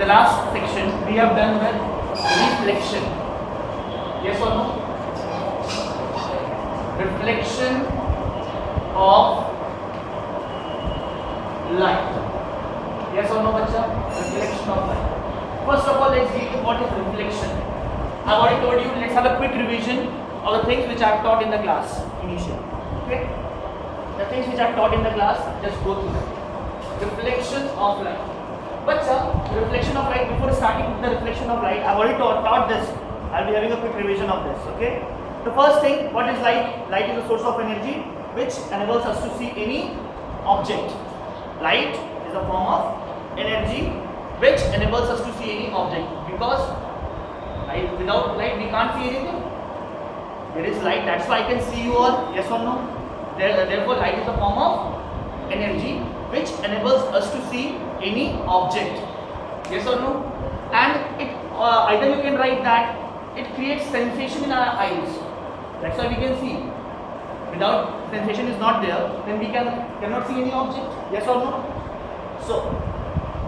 the last section we have done with reflection. Yes or no? Reflection of light. Yes or no, bacha? Reflection of light. First of all, let's see what is reflection. I've already told you. Let's have a quick revision of the things which I've taught in the class initially. Okay? The things which I've taught in the class, just go through them. Reflection of light. But sir, reflection of light, before starting with the reflection of light, I've already taught this. I'll be having a quick revision of this. Okay? The first thing, what is light? Light is a source of energy which enables us to see any object. Light is a form of energy which enables us to see any object, because without light we can't see anything. There is light, that's why I can see you all. Yes or no? Therefore, light is a form of energy which enables us to see any object. Yes or no? And it either you can write that it creates sensation in our eyes. That's why we can see. Without sensation is not there, then we cannot see any object. Yes or no? So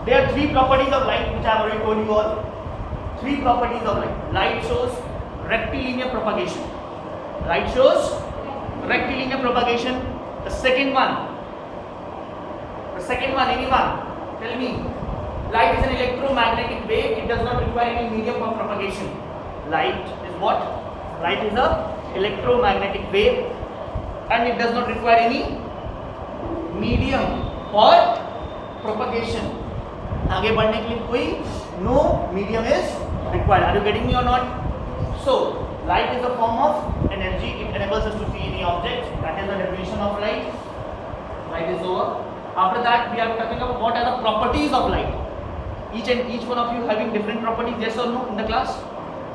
there are three properties of light which I have already told you all. Three properties of light. Light shows rectilinear propagation. Light shows rectilinear propagation. The second one, anyone? Tell me. Light is an electromagnetic wave. It does not require any medium for propagation. Light is what? Light is a electromagnetic wave, and it does not require any medium for propagation. आगे बढ़ने के लिए कोई no medium is required. Are you getting me or not? So light is a form of energy. It enables us to see any object. That is the definition of light. Light is over. After that, we are talking about what are the properties of light. Each one of you having different properties. Yes or no in the class?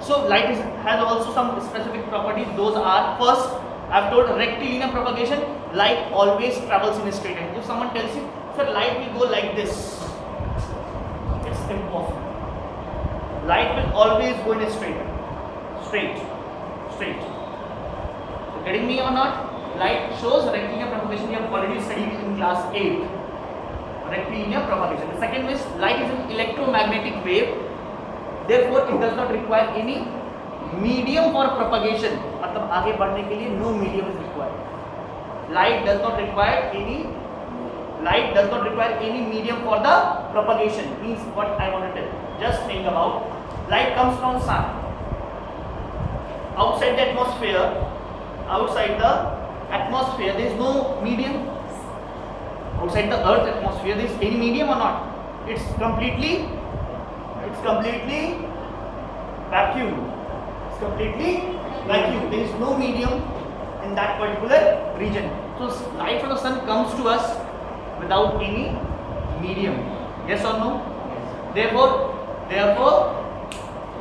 So light has also some specific properties. Those are, first, I have told rectilinear propagation. Light always travels in a straight line. If someone tells you, sir, light will go like this, it's impossible. Light will always go in a straight line. Straight. So getting me or not? Light shows rectilinear propagation. We have already studied in class 8. Rectilinear propagation. The second is light is an electromagnetic wave. Therefore, it does not require any medium for propagation. मतलब आगे बढ़ने के लिए no medium is required. Light does not require any medium for the propagation. Means what I want to tell. Just think about. Light comes from sun. Outside the atmosphere, there is no medium. Outside the earth atmosphere, there is any medium or not? It's completely vacuum. There is no medium in that particular region. So light from the sun comes to us without any medium. Yes or no? Therefore,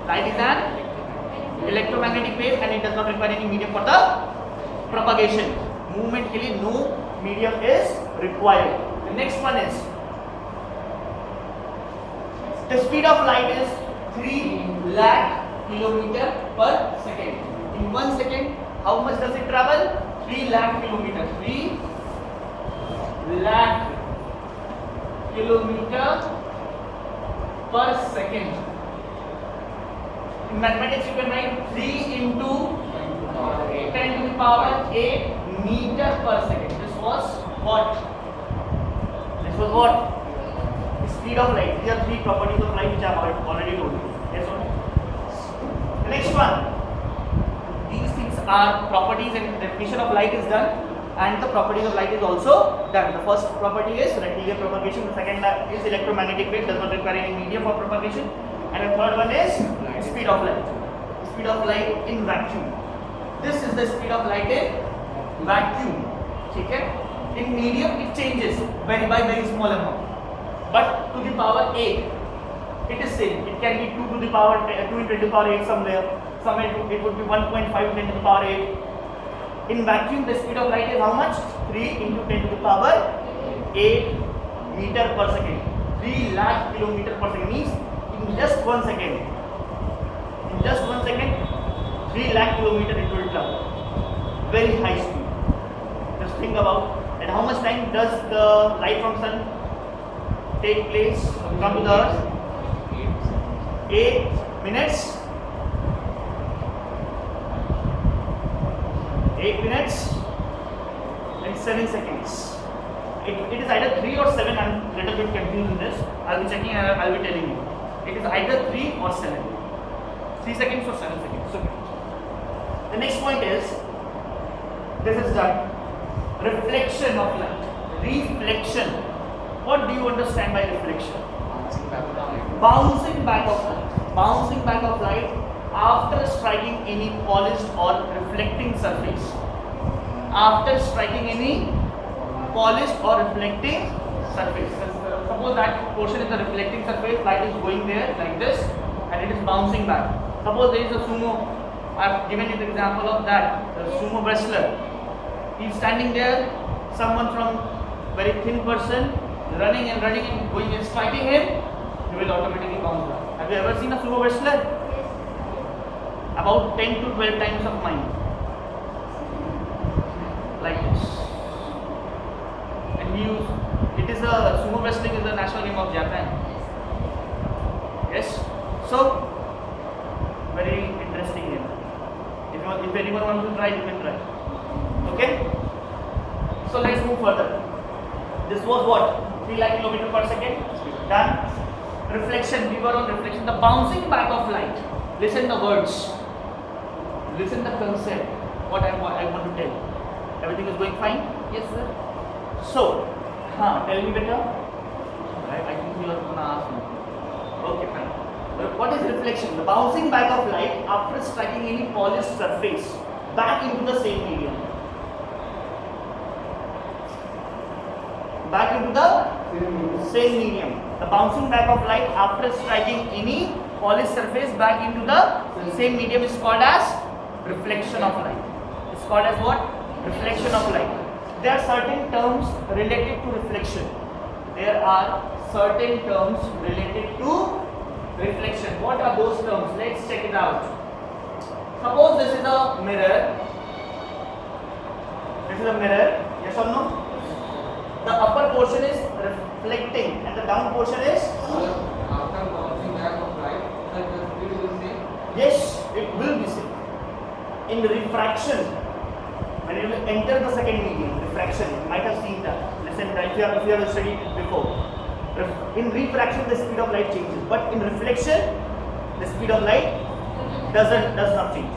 light is an electromagnetic wave and it does not require any medium for the propagation. Movement के लिए no medium is required. The next one is the speed of light is 3 lakh kilometer per second. In 1 second, how much does it travel? 3 lakh kilometer. 3 lakh kilometer per second. In mathematics, you can write 3 into 10 to the power 8 meter per second. This was what? The speed of light. These are three properties of light which I have already told you. Yes or no? The next one. These things are properties and definition of light is done, and the properties of light is also done. The first property is rectilinear propagation. The second is electromagnetic wave, does not require any medium for propagation. And the third one is speed of light. Speed of light in vacuum. This is the speed of light in vacuum. Okay? In medium it changes by very small amount. But to the power 8, it is same. It can be 2 to the power 2 into 10 to the power 8 somewhere it would be 1.5 10 to the power 8. In vacuum, the speed of light is how much? 3 into 10 to the power 8 meter per second. 3 lakh kilometer per second means in just 1 second. 3 lakh kilometer it will travel. Very high speed. Just think about. And how much time does the light from sun take place, come to the earth? 8 minutes. 8 minutes and 7 seconds. It is either 3 or 7. I'm a little bit confused in this. I'll be checking and I'll be telling you. It is either 3 or 7. 3 seconds or 7 seconds. Okay. The next point is, this is done. Reflection of light. Reflection. What do you understand by reflection? Bouncing back of light. Bouncing back of light after striking any polished or reflecting surface. After striking any polished or reflecting surface. Suppose that portion is the reflecting surface, light is going there like this and it is bouncing back. Suppose there is a sumo, I have given you the example of that, the sumo wrestler. He is standing there, someone from very thin person running and going and striking him, he will automatically bounce back. Have you ever seen a sumo wrestler? About 10 to 12 times of mine. Like this. And it is a sumo wrestling is the national game of Japan. Yes. So very interesting game. If anyone wants to try, you can try. Okay. So let's move further. This was what? 3 lakh kilometer per second. Done. Reflection. We were on reflection. The bouncing back of light. Listen the words. Listen the concept. What I want to tell. Everything is going fine? Yes, sir. So, tell me better. I think you are going to ask me. Okay, fine. But what is reflection? The bouncing back of light after striking any polished surface back into the same medium. Back into the same medium. The bouncing back of light after striking any polished surface back into the same medium is called as reflection of light. It's called as what? Reflection of light. There are certain terms related to reflection. There are certain terms related to reflection. What are those terms? Let's check it out. Suppose this is a mirror. This is a mirror. Yes or no? The upper portion is reflecting and the down portion is? After bouncing back of light, the speed will be same? Yes, it will be same. In refraction, when it will enter the second medium, refraction, you might have seen that. Listen, if you have studied it before. In refraction, the speed of light changes, but in reflection, the speed of light does not change.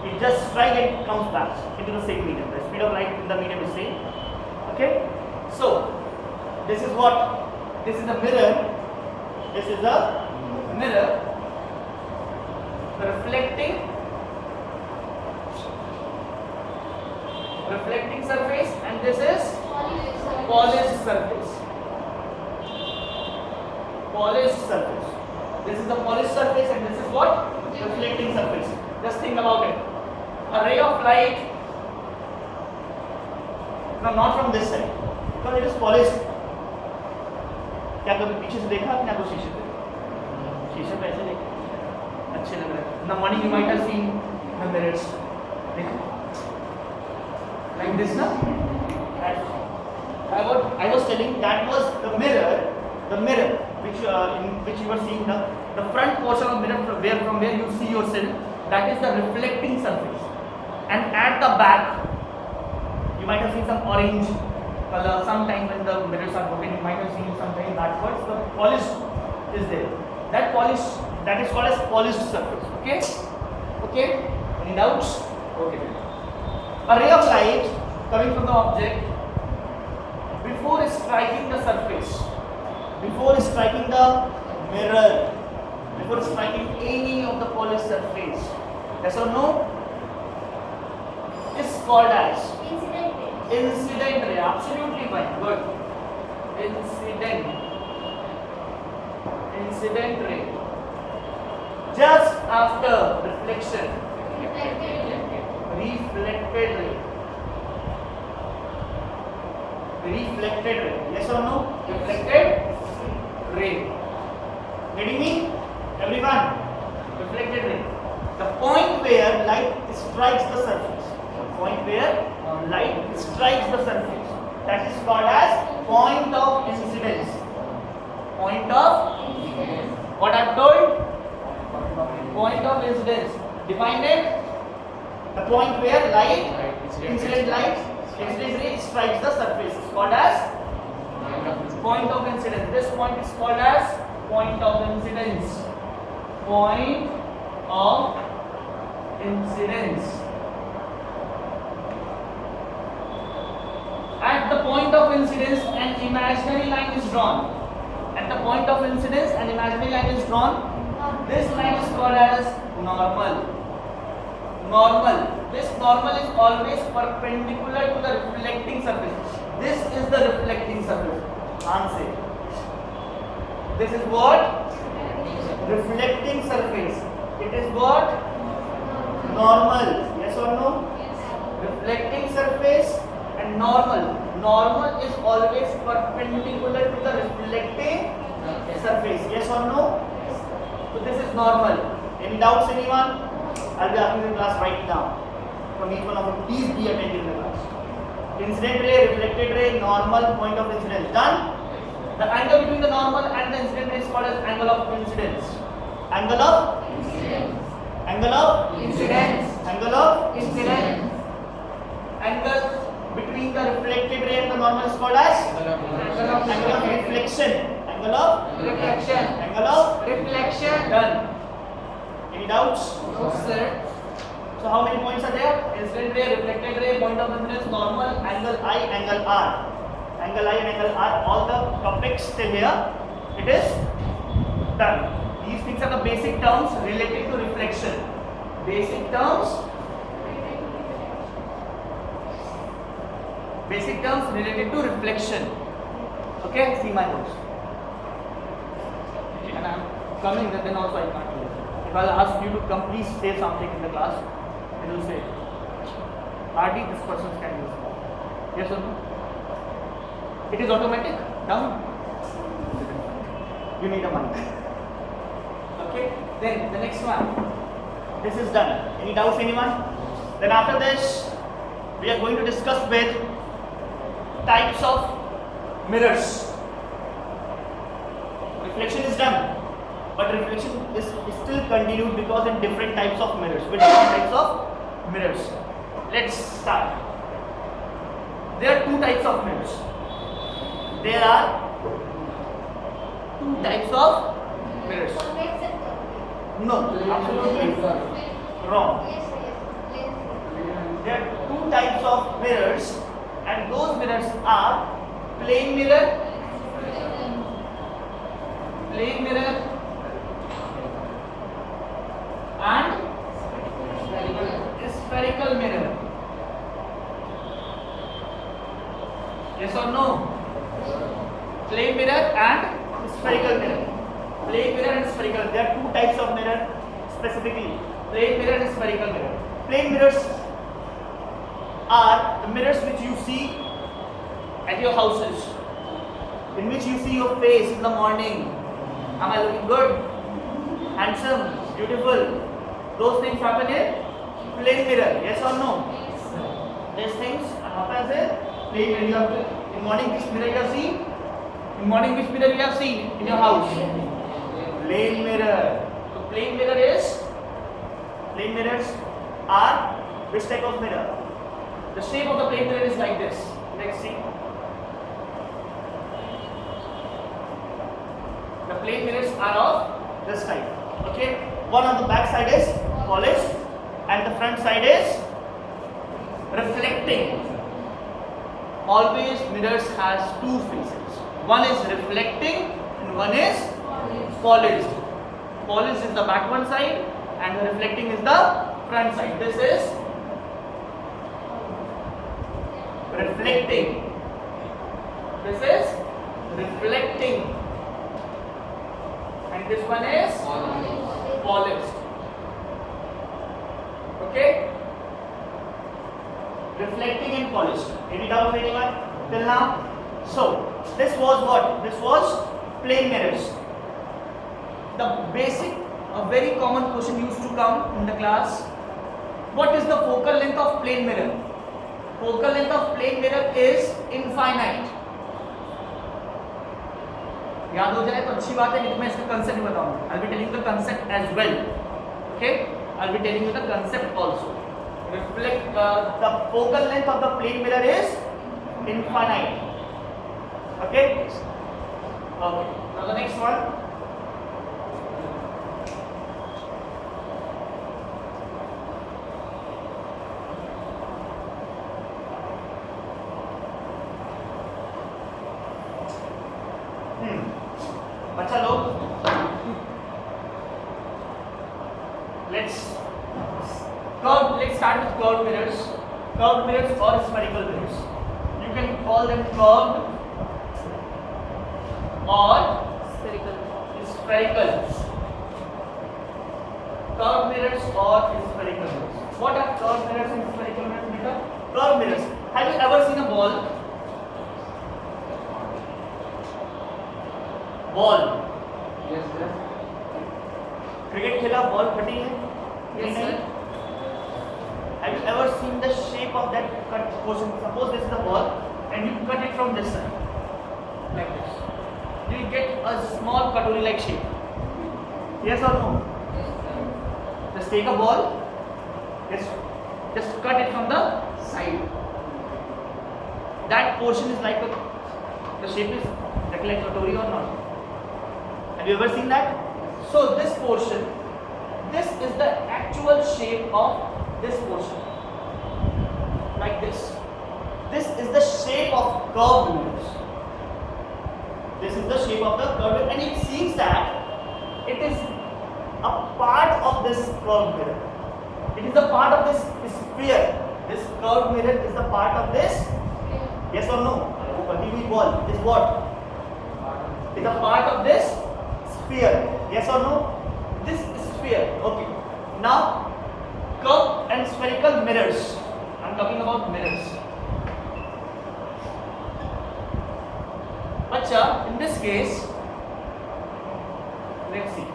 It just strikes and comes back into the same medium. The speed of light in the medium is same. Okay? So, this is what? This is a mirror. This is a mirror. Reflecting surface, and this is polished surface. Polished surface. This is the polished surface, and this is what? Reflecting surface. Just think about it. A ray of light. No, not from this side, because it is polished. क्या कभी पीछे से देखा आपने? आपको शीशे पे? शीशे पे ऐसे देखा? अच्छे लग रहे हैं. In the morning you might have seen the mirrors. देखा? Like this, na? I was telling that was the mirror which in which you were seeing the front portion of mirror from where you see yourself. That is the reflecting surface, and at the back you might have seen some orange color. Sometime when the mirrors are broken, you might have seen something backwards. The polish is there. That polish, that is called as polished surface. Okay. Any doubts? Okay. A ray of light coming from the object, before striking the surface, before striking the mirror, before striking any of the polished surface, yes or no, is called as incident ray. Absolutely fine. Good. Incident ray. Just after reflection. Reflected ray. Yes or no? Reflected ray. Getting me? Everyone? Reflected ray. The point where light strikes the surface. The point where light strikes the surface. That is called as point of incidence. Point of incidence. What I have told? incidence. Define it. The point where incident ray strikes the surface is called as point of incidence. This point is called as point of incidence. Point of incidence. At the point of incidence, an imaginary line is drawn. At the point of incidence, an imaginary line is drawn. This line is called as normal. Normal. This normal is always perpendicular to the reflecting surface. This is the reflecting surface. Answer. This is what? Reflecting surface. It is what? Normal. Yes or no? Reflecting surface and normal. Normal is always perpendicular to the reflecting surface. Yes or no? So this is normal. Any doubts, anyone? I'll be asking the class right now. From each one of you, please be attentive in the class. Incident ray, reflected ray, normal, point of incidence. Done? The angle between the normal and the incident ray is called as angle of incidence. Angle of incidence. Angle of incidence. Angle of incidence. Angle between the reflected ray and the normal is called as angle of reflection. Angle of reflection. Angle of reflection. Done. Any doubts? No, sir. So how many points are there? Incident ray, reflected ray, point of incidence, normal, angle I, angle R. Angle I and angle R, all the topics till here, it is done. These things are the basic terms related to reflection. Basic terms related to reflection. Okay, see my notes. And I am coming, then also I can't do it. If I'll ask you to come, please say something in the class, then you'll say, hardly this person can use it. Yes or no? It is automatic. Down. You need a mic. Okay. Then the next one. This is done. Any doubts, anyone? Then after this, we are going to discuss with types of mirrors. Reflection is done, but reflection is still continued because in different types of mirrors. With different types of mirrors. Let's start. There are two types of mirrors. There are two types of mirrors. No, absolutely wrong. There are two types of mirrors, and those mirrors are plane mirror, and spherical mirror. Yes or no? Plane mirror and spherical mirror. Plane mirror and spherical. There are two types of mirror specifically. Plane mirror and spherical mirror. Plane mirrors are the mirrors which you see at your houses, in which you see your face in the morning. Am I looking good? Handsome? Beautiful? Those things happen in plane mirror. Yes or no? These things happen in plane mirror. You have to, in morning which mirror you have seen? In morning which mirror you have seen in your house? Plane mirror. So plane mirrors are which type of mirror? The shape of the plane mirror is like this. Let's see. The plane mirrors are of this type. Okay. One on the back side is polished and the front side is reflecting. Always mirrors has two faces. One is reflecting and one is polished. Polished is the back one side and the reflecting is the front side. This is reflecting. This is reflecting. And this one is polished. Okay? Reflecting and polished. Any doubt anyone till now? So, this was what? This was plane mirrors. The basic, a very common question used to come in the class. What is the focal length of plane mirror? Focal length of plane mirror is infinite. याद हो जाए तो अच्छी बात है, नहीं तो मैं इसका कंसेप्ट बताऊंगा. I'll be telling the concept as well. Okay, I'll be telling you the concept also. Reflect the focal length of the plane mirror is infinite. Okay. Okay. Now the next one. बच्चा लोग, let's start with curved mirrors. Curved mirrors or spherical mirrors. You can call them curved or spherical. Curved mirrors or spherical mirrors. What are curved mirrors and spherical mirrors, beta? Curved mirrors. Have you ever seen a ball? Ball, cricket खेला, ball फटी है? Yes, sir. Have you ever seen the shape of that cut portion? Suppose this is the ball and you cut it from this side, like this. You will get a small katori-like shape. Yes or no? Just take a ball, just cut it from the side. That portion is like the shape is like katori or not? Have you ever seen that? So this portion, this is the actual shape of this portion, like this. This is the shape of curved mirrors. This is the shape of the curved, and it seems that it is a part of this curved mirror. It is a part of this sphere. This curved mirror is the part of this. Yes or no? Ball is what? It's a part of this sphere. Yes or no? This sphere. Okay. Now, curved and spherical mirrors. I'm talking about mirrors. Acha, in this case, let's see.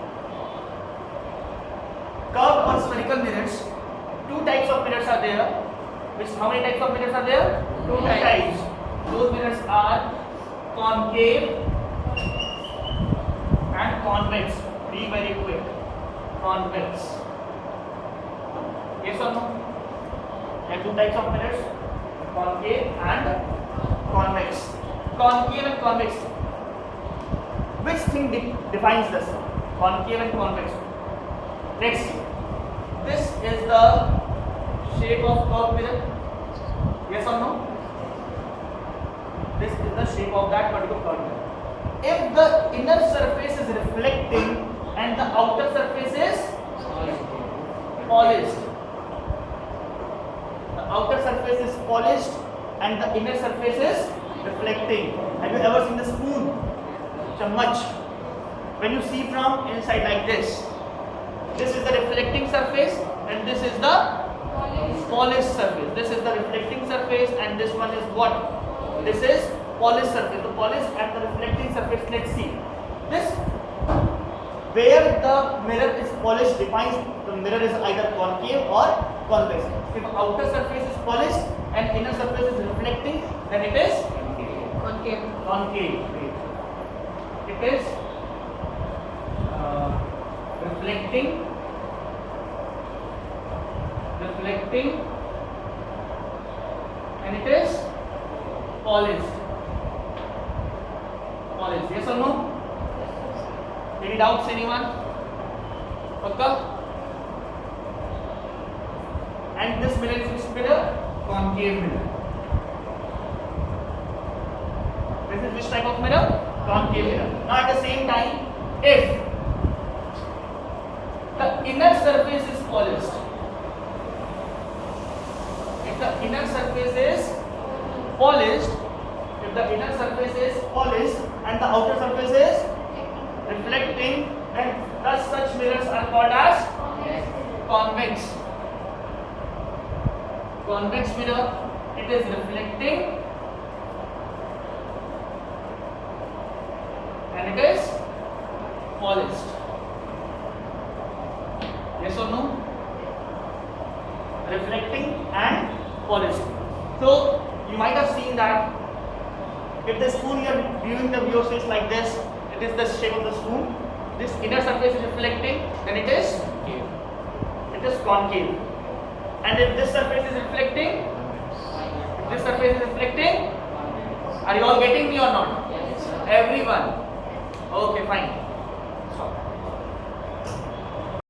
Curved or spherical mirrors. Two types of mirrors are there. How many types of mirrors are there? Two types. Those mirrors are concave and convex. Be very quick. Convex. Yes or no? There are two types of mirrors, concave and convex. Concave and convex. Which thing defines this? Concave and convex. Let's see. This is the shape of curved mirror. Yes or no? This is the shape of that particular curved mirror. If the inner surface is reflecting and the outer surface is polished, the outer surface is polished and the inner surface is reflecting. Have you ever seen the spoon? Chammach. When you see from inside like this is the reflecting surface and this is the polished surface. This is the reflecting surface and this one is what? This is polished surface. The polished and the reflecting surface. Let's see. This, where the mirror is polished, defines the mirror is either concave or convex. If outer surface is polished and inner surface is reflecting, then it is Concave. concave. It is reflecting, and it is polished. Yes or no? Any doubts, anyone? Okay. And this mirror is which mirror? Concave mirror. This is which type of mirror? Concave mirror. Now at the same time, if the inner surface is polished, if the inner surface is polished and the outer surface is reflecting, then thus such mirrors are called as convex. Convex mirror, it is reflecting and it is polished. Yes or no? Reflecting and polished. So you might have seen that if the spoon you are viewing the view is like this, it is the shape of the spoon. This inner surface is reflecting, then it is it is concave. And if this surface is reflecting, are you all getting me or not? Everyone. Okay, fine. Stop.